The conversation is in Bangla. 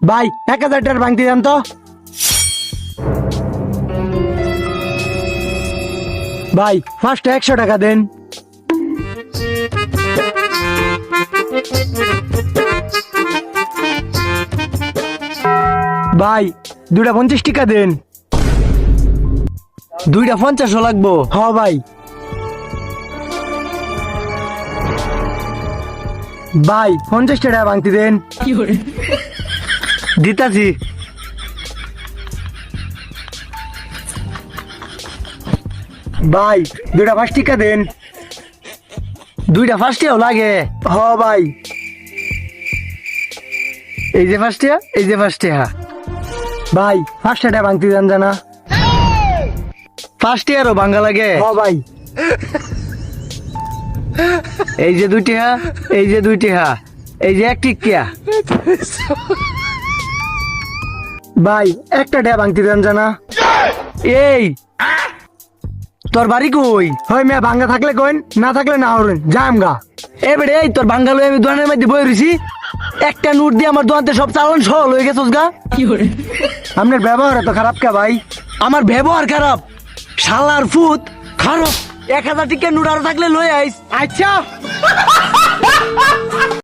ভাই 1000 টাকার ভাঙতি দেন তো। ভাই ফার্স্টে 100 টাকা দেন। ভাই দুইটা 50 টাকা দেন। দুইটা 50 লাগবো। হ ভাই। ভাই 50 টাকা ভাঙতি দেন। দিতাছি। ভাই দুইটা 5 টাকা দেন। দুইটা 5 লাগে। হ ভাই। এই যে 5 এই যে 5 ভাই 5 টাকা ভাঙতি দেন জানা। 5 ভাঙ্গা লাগে। হ ভাই। এই যে 2 এই যে 2 এই যে 1 টিকিয়া। ভাই 1 টাকা ভাঙতি দেন জানা। এই তোর বাড়ি কই? হয় মিয়া ভাঙ্গা থাকলে কইন, না থাকলে না হরেন জামগা। এবারে এই তোর বাঙ্গালো আমি দোকানের মধ্যে বই রইছি, একটা নোট দিয়ে আমার দোকানতে সব চালান সহল হয়ে গেছস গা। আপনার ব্যবহার এত খারাপ কে ভাই? আমার ব্যবহার খারাপ? শালার ফুত খারাপ। 1000 টিকা নোট আরো থাকলে লই আইস। আচ্ছা।